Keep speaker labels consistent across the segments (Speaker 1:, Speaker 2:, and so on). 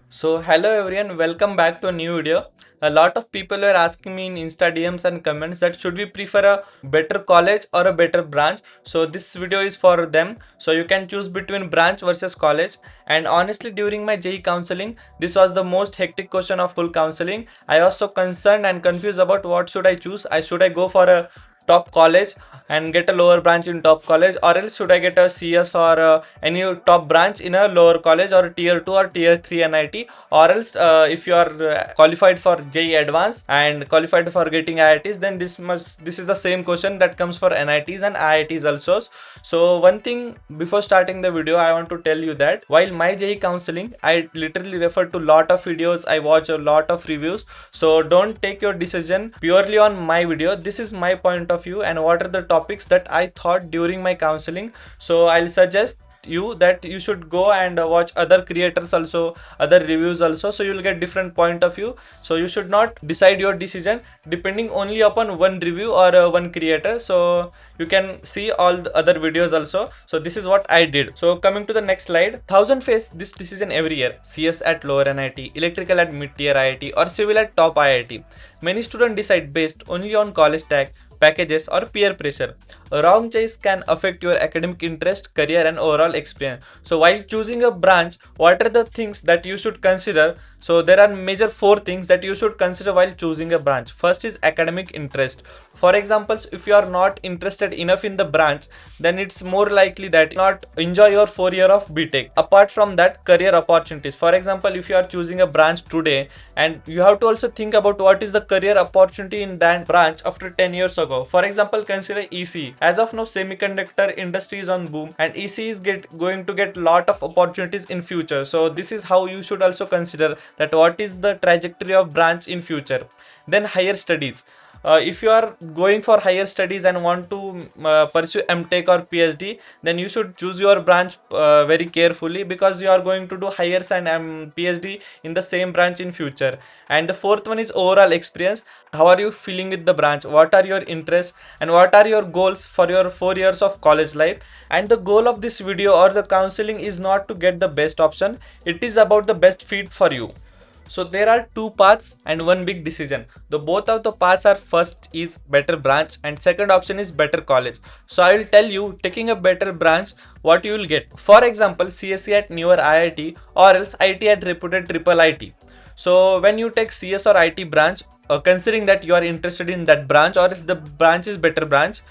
Speaker 1: So hello everyone, welcome back to a new video. A lot of people were asking me in Insta DMs and comments that should we prefer a better college or a better branch. So this video is for them. So you can choose between branch versus college. And honestly, during my JEE counseling, this was the most hectic question of full counseling. I was so concerned and confused about what should I choose. I go for a top college and get a lower branch in top college, or else should I get a CS or any top branch in a lower college or tier 2 or tier 3 NIT, or else if you are qualified for JEE advanced and qualified for getting IITs, then this is the same question that comes for NITs and IITs also. So one thing before starting the video, I want to tell you that while my JEE counseling, I literally refer to lot of videos, I watch a lot of reviews. So don't take your decision purely on my video. This is my point of view and what are the topics that I thought during my counseling. So I'll suggest you that you should go and watch other creators also, other reviews also, so you'll get different point of view. So you should not decide your decision depending only upon one review or one creator. So you can see all the other videos also. So this is what I did. So coming to the next slide, thousand face this decision every year: CS at lower NIT, electrical at mid tier IIT, or civil at top IIT. Many students decide based only on college tag, packages, or peer pressure. A wrong choice can affect your academic interest, career, and overall experience. So while choosing a branch, what are the things that you should consider? So there are major four things that you should consider while choosing a branch. First is academic interest. For example, if you are not interested enough in the branch, then it's more likely that you not enjoy your 4 year of BTech. Apart from that, career opportunities. For example, if you are choosing a branch today, and you have to also think about what is the career opportunity in that branch after 10 years ago. For example, consider EC. As of now, semiconductor industry is on boom and EC is going to get lot of opportunities in future. So this is how you should also consider that what is the trajectory of branch in future. Then higher studies. If you are going for higher studies and want to pursue MTech or PhD, then you should choose your branch very carefully, because you are going to do higher and PhD in the same branch in future. And the fourth one is overall experience. How are you feeling with the branch? What are your interests and what are your goals for your 4 years of college life? And the goal of this video or the counseling is not to get the best option, it is about the best fit for you. So there are two paths and one big decision. The both of the paths are: first is better branch and second option is better college. So I will tell you, taking a better branch, what you will get. For example, CSE at newer IIT, or else IT at reputed triple IT. So when you take CS or IT branch, considering that you are interested in that branch, or if the branch is better branch,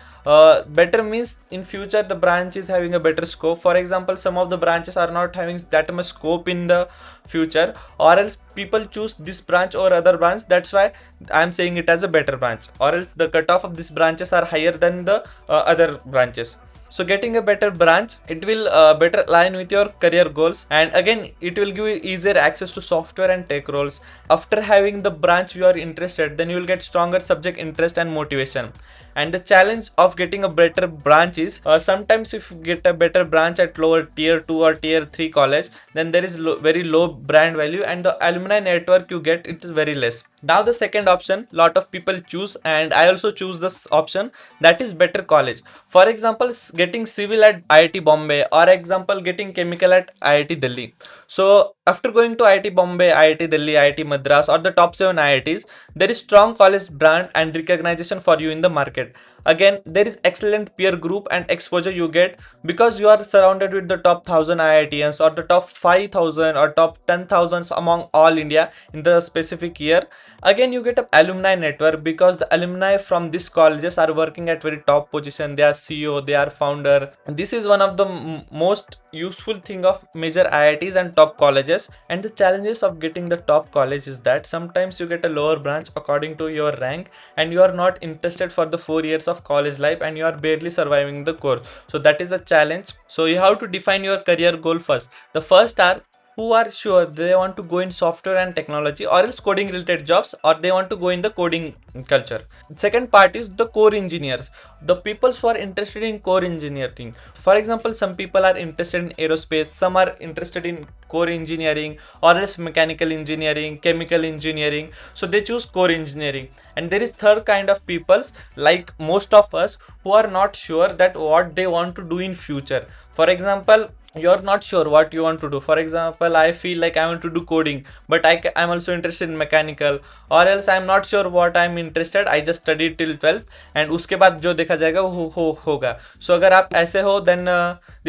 Speaker 1: better means in future the branch is having a better scope. For example, some of the branches are not having that much scope in the future, or else people choose this branch or other branch. That's why I'm saying it as a better branch, or else the cutoff of these branches are higher than the other branches. So getting a better branch, it will better align with your career goals, and again it will give you easier access to software and tech roles. After having the branch you are interested, then you will get stronger subject interest and motivation. And the challenge of getting a better branch is, sometimes if you get a better branch at lower tier 2 or tier 3 college, then there is very low brand value and the alumni network you get, it is very less. Now the second option lot of people choose, and I also choose this option, that is better college. For example, getting civil at IIT Bombay, or example getting chemical at IIT Delhi. So after going to IIT Bombay, IIT Delhi, IIT Madras, or the top 7 IITs, there is strong college brand and recognition for you in the market. Again, there is excellent peer group and exposure you get, because you are surrounded with the top 1000 IITians or the top 5000 or top 10,000 among all India in the specific year. Again, you get a alumni network, because the alumni from these colleges are working at very top position. They are CEO, they are founder. This is one of the most useful thing of major IITs and top colleges. And the challenges of getting the top college is that sometimes you get a lower branch according to your rank, and you are not interested for the 4 years of college life, and you are barely surviving the course. So that is the challenge. So you have to define your career goal first. The first are who are sure they want to go in software and technology, or else coding related jobs, or they want to go in the coding culture. Second part is the core engineers, the people who are interested in core engineering. For example, some people are interested in aerospace, some are interested in core engineering, or else mechanical engineering, chemical engineering. So they choose core engineering. And there is third kind of peoples, like most of us, who are not sure that what they want to do in future. For example, you're not sure what you want to do. For example, I feel like I want to do coding, but I'm also interested in mechanical, or else I'm not sure what I'm interested, I just studied till 12th and उसके बाद जो देखा जाएगा वो होगा. So अगर आप ऐसे हो, then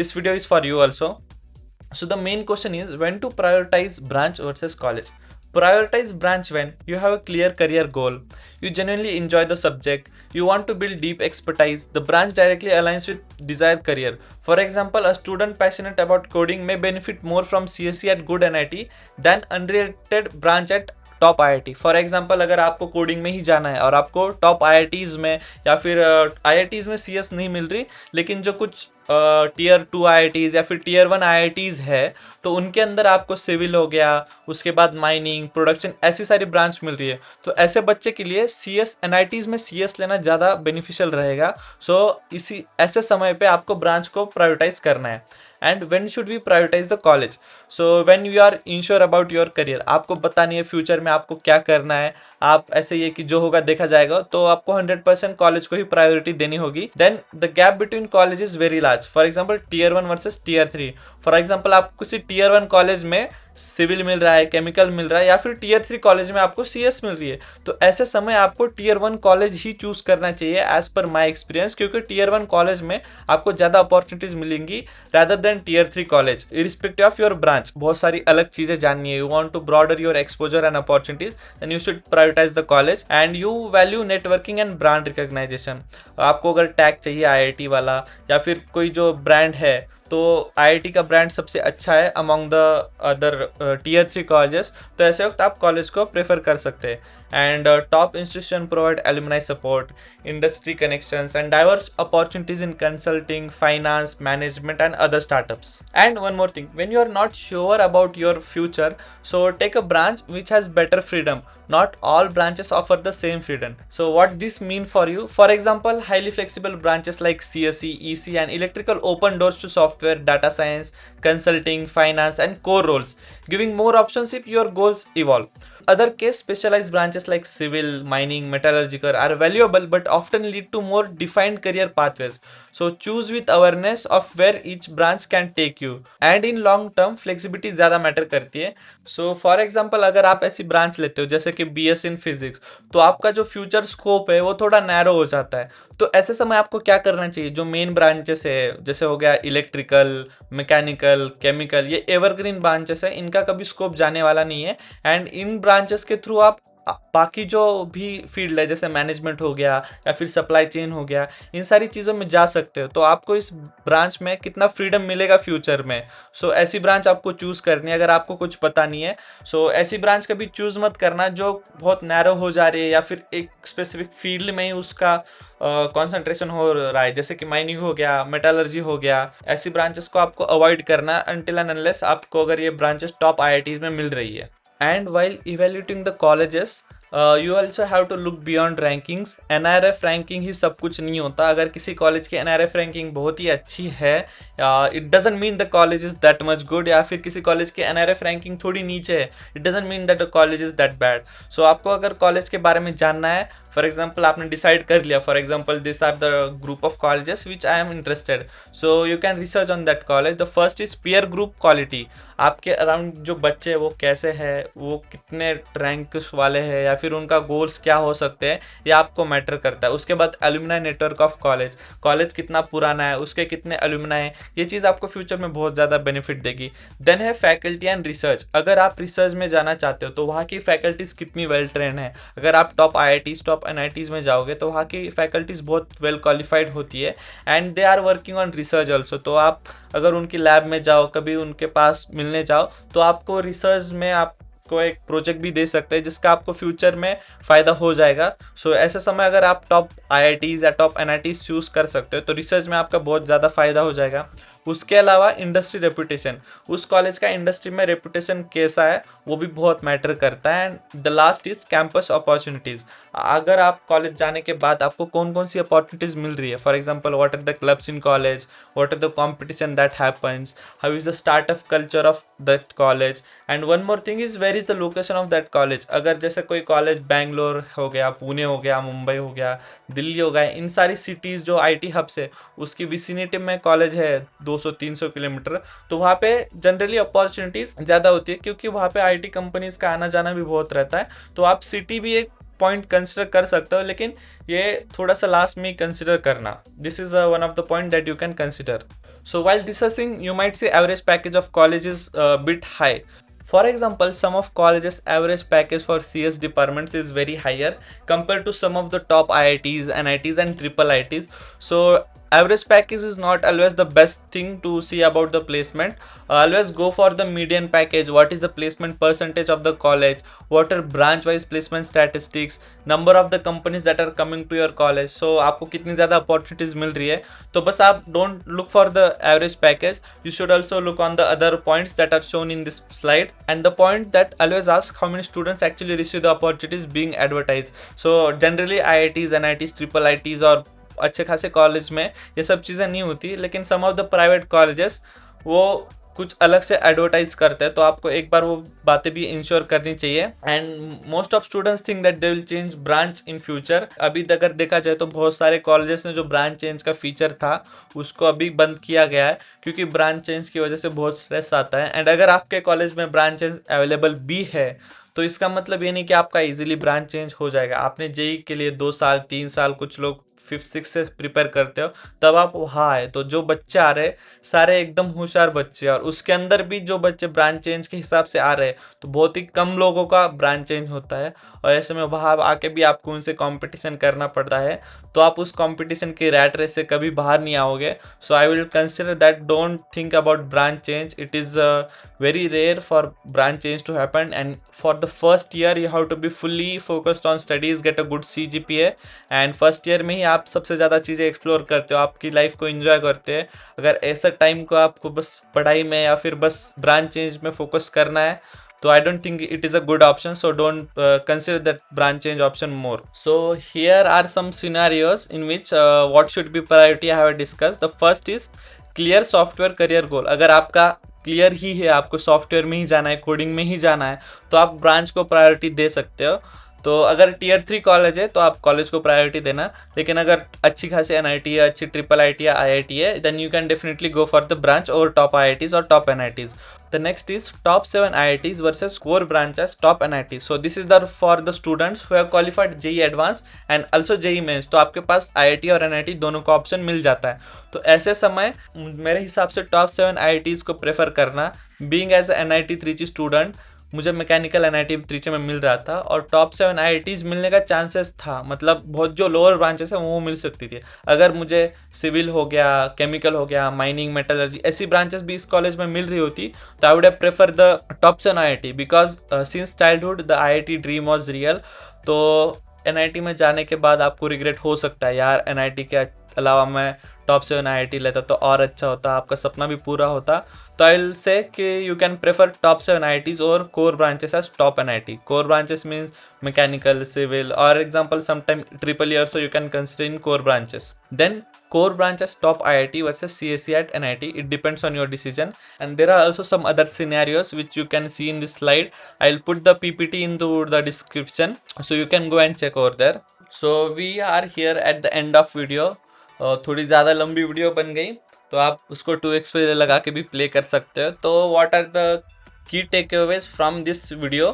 Speaker 1: this video is for you also. So the main question is when to prioritize branch versus college. Prioritize branch when you have a clear career goal, you genuinely enjoy the subject, you want to build deep expertise, the branch directly aligns with desired career. For example, a student passionate about coding may benefit more from CSE at good NIT than unrelated branch at top IIT. For example अगर आपको coding में ही जाना है और आपको top IITs में या फिर आईआईटीज में सीएस नहीं मिल रही, लेकिन जो कुछ टीयर 2 आईआईटीज या फिर टीयर 1 आईआईटीज है तो उनके अंदर आपको सिविल हो गया, उसके बाद माइनिंग, प्रोडक्शन, ऐसी सारी ब्रांच मिल रही है. तो ऐसे बच्चे के लिए सीएस एनआईटीज में सीएस लेना ज़्यादा बेनिफिशियल रहेगा. सो इसी ऐसे समय पे आपको ब्रांच को प्रायोरिटाइज करना है. And when should we prioritise the college. So when you are unsure about your career, आपको पता नहीं है फ्यूचर में आपको क्या करना है, आप ऐसे ये कि जो होगा देखा जाएगा, तो आपको 100% कॉलेज को ही प्रायोरिटी देनी होगी. Then the gap between college is very large. For example tier 1 versus tier 3. For example आपको किसी टीयर 1 कॉलेज में सिविल मिल रहा है, केमिकल मिल रहा है, या फिर टीयर 3 कॉलेज में आपको सीएस मिल रही है, तो ऐसे समय आपको टीयर 1 कॉलेज ही चूज करना चाहिए एज पर माई एक्सपीरियंस, क्योंकि टीयर 1 कॉलेज में आपको ज़्यादा अपॉर्चुनिटीज मिलेंगी rather than tier 3 college, irrespective of your branch. बहुत सारी अलग चीज़ें जाननी है, you want to broader your exposure and opportunities, then you should prioritise the college. And you value networking and brand recognition. आपको अगर टैग चाहिए आईआईटी वाला या फिर कोई जो ब्रांड है, तो आईआईटी का ब्रांड सबसे अच्छा है among the other tier 3 colleges, तो ऐसे वक्त आप कॉलेज को प्रेफर कर सकते हैं. And top institution provide alumni support, industry connections and diverse opportunities in consulting, finance, management and other startups. And one more thing, when you are not sure about your future, so take a branch which has better freedom. Not all branches offer the same freedom. So what this mean for you? For example, highly flexible branches like CSE, EC and electrical open doors to software, data science, consulting, finance and core roles, giving more options if your goals evolve. Other case specialized branches like civil, mining, metallurgical are valuable but often lead to more defined career pathways. So choose with awareness of where each branch can take you. And in long term flexibility ज़्यादा matter करती है. So for example, अगर आप ऐसी branch लेते हो जैसे कि BS इन फिजिक्स, तो आपका जो फ्यूचर स्कोप है वो थोड़ा नैरो हो जाता है. तो ऐसे समय आपको क्या करना चाहिए, जो मेन ब्रांचेस है जैसे हो गया इलेक्ट्रिकल, मैकेनिकल, केमिकल, ये एवरग्रीन ब्रांचेस है, इनका कभी स्कोप जाने वाला नहीं है. एंड इन ब्रांचेस के थ्रू आप बाकी जो भी फील्ड है जैसे मैनेजमेंट हो गया या फिर सप्लाई चेन हो गया, इन सारी चीज़ों में जा सकते हो. तो आपको इस ब्रांच में कितना फ्रीडम मिलेगा फ्यूचर में. सो ऐसी ब्रांच आपको चूज़ करनी है अगर आपको कुछ पता नहीं है. सो ऐसी ब्रांच कभी चूज़ मत करना जो बहुत नैरो हो जा रही है या फिर एक स्पेसिफिक फील्ड में ही उसका कॉन्सेंट्रेशन हो रहा है, जैसे कि माइनिंग हो गया, मेटालर्जी हो गया. ऐसी ब्रांचेस को आपको अवॉइड करना अनटिल एंड अनलेस आपको अगर ये ब्रांचेस टॉप आईआईटीज में मिल रही है. And while evaluating the colleges, you also have to look beyond rankings. NRF ranking ही सब कुछ नहीं होता. अगर किसी कॉलेज की NRF ranking बहुत ही अच्छी है, it doesn't mean the college is that much good. या फिर किसी कॉलेज की NRF ranking थोड़ी नीचे है, it doesn't mean that the college is that bad. So आपको अगर कॉलेज के बारे में जानना है, फॉर एग्जाम्पल आपने डिसाइड कर लिया, for example this are the group of colleges which I am interested, so you can research on that college. The first is peer group quality. आपके अराउंड जो बच्चे हैं वो कैसे हैं, वो कितने रैंक वाले हैं या फिर उनका गोल्स क्या हो सकते हैं, ये आपको मैटर करता है. उसके बाद alumni network of college, college कितना पुराना है, उसके कितने एल्यूमिनाई, ये चीज़ आपको फ्यूचर में बहुत ज़्यादा बेनिफिट देगी. देन है फैकल्टी एंड रिसर्च. अगर आप रिसर्च में जाना चाहते हो तो वहाँ की फैकल्टीज़ कितनी वेल ट्रेन है. अगर आप टॉप आईआईटीज़, टॉप एनआईटीज़ में जाओगे तो वहाँ की फैकल्टीज़ बहुत वेल क्वालिफाइड होती है and they are working on research also. तो आप अगर उनकी लैब में जाओ, कभी उनके पास मिलने जाओ, तो आपको रिसर्च में आपको एक प्रोजेक्ट भी दे सकते हैं जिसका आपको फ्यूचर में फ़ायदा हो जाएगा. सो ऐसे समय अगर आप टॉप आईआईटीज़ या टॉप एनआईटीज़ चूज़ कर सकते हो तो रिसर्च में आपका बहुत ज़्यादा फ़ायदा हो जाएगा. उसके अलावा इंडस्ट्री रेपुटेशन, उस कॉलेज का इंडस्ट्री में रेपुटेशन कैसा है वो भी बहुत मैटर करता है. And the last is campus opportunities. अगर आप कॉलेज जाने के बाद आपको कौन कौन सी अपॉर्चुनिटीज़ मिल रही है, for example what are the clubs in college, what are the competition that happens, how is the startup culture of that college. And one more thing is where is the location of that college. अगर जैसे कोई college Bangalore हो गया, पुणे हो गया, मुंबई हो गया, दिल्ली हो गया, इन सारी सिटीज़ जो IT हब्स है उसकी विसिनिटी में कॉलेज है, 200-300 किलोमीटर, तो वहाँ पे जनरली अपॉर्चुनिटीज ज़्यादा होती है क्योंकि वहाँ पे आईटी कंपनीज का आना जाना भी बहुत रहता है। तो आप सिटी भी एक पॉइंट कंसिडर कर सकते हो, लेकिन ये थोड़ा सा लास्ट में कंसिडर करना। This is one of the point that you can consider. So while discussing, you might say average package of college is a bit high. For example, some of colleges average package for CS departments is very higher compared to some of the top IITs, NITs and triple ITs. So average package is not always the best thing to see about the placement. Always go for the median package. What is the placement percentage of the college? What are branch wise placement statistics? Number of the companies that are coming to your college. So आपको कितनी ज़्यादा opportunities मिल रही है, तो बस आप don't look for the average package. You should also look on the other points that are shown in this slide. And the point that always ask, how many students actually receive the opportunities being advertised. So generally IITs, NITs, triple ITs और अच्छे खासे college में ये सब चीज़ें नहीं होती, लेकिन सम ऑफ द प्राइवेट कॉलेजेस वो कुछ अलग से एडवर्टाइज करते हैं, तो आपको एक बार वो बातें भी इंश्योर करनी चाहिए. And most of students think that they will change branch in future. अभी अगर देखा जाए तो बहुत सारे कॉलेजेस ने जो ब्रांच चेंज का फीचर था उसको अभी बंद किया गया है, क्योंकि ब्रांच चेंज की वजह से बहुत स्ट्रेस आता है. एंड अगर आपके कॉलेज में ब्रांच चेंज अवेलेबल भी है तो इसका मतलब ये नहीं कि आपका इजीली ब्रांच चेंज हो जाएगा. आपने जेई के लिए 2 साल 3 साल, कुछ लोग 5th 6th से प्रिपेयर करते हो, तब आप वहाँ आए. तो जो बच्चे आ रहे सारे एकदम होशियार बच्चे, और उसके अंदर भी जो बच्चे ब्रांच चेंज के हिसाब से आ रहे हैं तो बहुत ही कम लोगों का ब्रांच चेंज होता है. और ऐसे में वहाँ आके भी आपको उनसे कंपटीशन करना पड़ता है, तो आप उस कंपटीशन के रैट रेस से कभी बाहर नहीं आओगे. So I will consider that don't think about branch change. It is very rare for branch change to happen. And for the first year you have to be fully focused on studies, get a good CGPA. And first year में ही आप सबसे ज़्यादा चीज़ें explore करते हो, आपकी life को एंजॉय करते हैं. अगर ऐसा टाइम को आपको बस पढ़ाई में या फिर बस ब्रांच चेंज में फोकस करना है, तो I don't think it is a good option. So don't consider that branch change option more. So here are some scenarios in which what should be priority I have discussed. The first is clear software career goal. अगर आपका clear ही है, आपको software में ही जाना है, coding में ही जाना है, तो आप ब्रांच को प्रायोरिटी दे सकते हो. तो अगर Tier 3 कॉलेज है तो आप कॉलेज को प्रायोरिटी देना, लेकिन अगर अच्छी खासी NIT है, अच्छी ट्रिपल IT या IIT है, then you can definitely go for the branch और टॉप IITs और top NITs. The next is top 7 IITs versus core branches top NITs. So this is the for the students who have qualified JEE Advanced and also JEE Mains. तो आपके पास IIT और NIT दोनों का option मिल जाता है. तो ऐसे समय मेरे हिसाब से टॉप 7 IITs को प्रेफर करना. Being as a NIT Trichy student, मुझे मैकेनिकल NIT त्रिची में मिल रहा था और टॉप 7 IITs मिलने का चांसेस था. मतलब बहुत जो लोअर ब्रांचेस है वो मिल सकती थी. अगर मुझे सिविल हो गया, केमिकल हो गया, माइनिंग, मेटलर्जी, ऐसी ब्रांचेस भी इस कॉलेज में मिल रही होती, तो I would have prefer the top 7 IIT because since childhood the IIT dream was real. तो NIT में जाने के बाद आपको रिग्रेट हो सकता है, यार NIT के अलावा मैं टॉप 7 IIT लेता तो और अच्छा होता, आपका सपना भी पूरा होता. तो आई विल से कि you can prefer top 7 IITs or core branches as top NIT. Core branches means mechanical, civil or example sometime triple E, so you can consider in core branches. Then core branches top IIT versus CSE at NIT. It depends on your decision, and there are also some other scenarios which you can see in this slide. I'll put the PPT into the description so you can go and check over there. So we are here at the end of video. थोड़ी ज़्यादा लंबी video बन गई तो आप उसको 2x पे लगा के भी प्ले कर सकते हो. तो what are the key takeaways from this video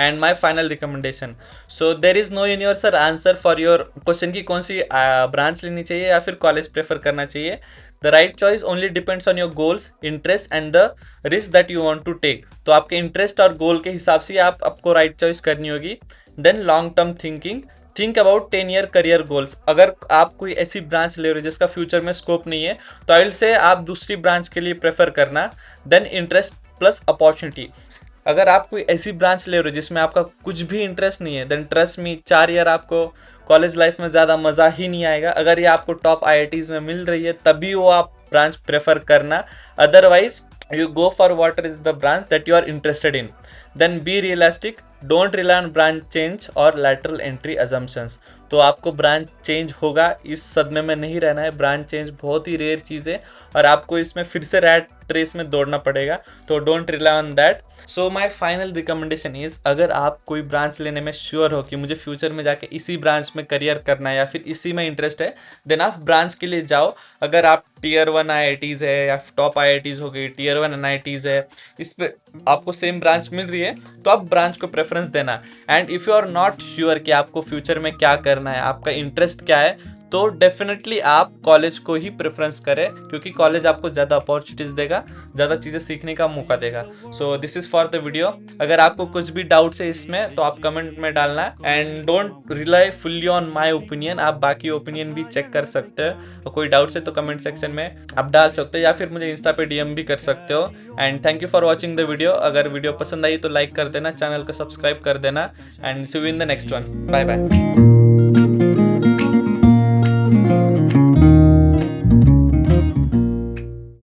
Speaker 1: and my final recommendation. So there is no universal answer for your question कि कौन सी ब्रांच लेनी चाहिए या फिर कॉलेज प्रेफर करना चाहिए. The right choice only depends on your goals, interest and the risk that you want to take. तो आपके इंटरेस्ट और गोल के हिसाब से आपको राइट चॉइस करनी होगी. Then long term thinking, think about 10-year career goals. अगर आप कोई ऐसी ब्रांच ले रहे हो जिसका फ्यूचर में स्कोप नहीं है, तो आई विल से आप दूसरी ब्रांच के लिए प्रेफर करना. Then interest plus opportunity. अगर आप कोई ऐसी ब्रांच ले रहे हो जिसमें आपका कुछ भी इंटरेस्ट नहीं है, देन ट्रस्ट मी 4 ईयर आपको कॉलेज लाइफ में ज़्यादा मज़ा ही नहीं आएगा. अगर ये आपको टॉप IITs में मिल रही है तभी वो आप ब्रांच प्रेफर करना. Otherwise you go for what is the branch that you are interested in. Then be realistic, don't rely on branch change or lateral entry assumptions. तो आपको ब्रांच चेंज होगा, इस सदमे में नहीं रहना है। ब्रांच चेंज बहुत ही रेयर चीज़ है और आपको इसमें फिर से रैट रेस में दौड़ना पड़ेगा, तो don't rely on that. So my final recommendation is, अगर आप कोई ब्रांच लेने में श्योर हो कि मुझे फ्यूचर में जाके इसी ब्रांच में करियर करना है या फिर इसी में इंटरेस्ट है, देन आप ब्रांच के लिए जाओ। अगर आप टीयर 1 IITs है या टॉप IITs हो गई, टीयर 1 NITs है, इस पे आपको सेम ब्रांच मिल रही है तो आप ब्रांच को प्रेफरेंस देना। And if you are not sure कि आपको फ्यूचर में क्या करना है, आपका इंटरेस्ट क्या है, तो डेफिनेटली आप कॉलेज को ही प्रेफरेंस करें, क्योंकि कॉलेज आपको ज़्यादा अपॉर्चुनिटीज़ देगा, ज़्यादा चीज़ें सीखने का मौका देगा। So this is for the video. अगर आपको कुछ भी डाउट्स है इसमें तो आप कमेंट में डालना, and don't rely fully on my opinion, आप बाकी ओपिनियन भी चेक कर सकते हो। कोई डाउट्स है तो कमेंट सेक्शन में आप डाल सकते हो या फिर मुझे इंस्टा पे DM भी कर सकते हो। And thank you for watching the video. अगर वीडियो पसंद आई तो लाइक कर देना, चैनल को सब्सक्राइब कर देना, and see you in the next one. Bye bye.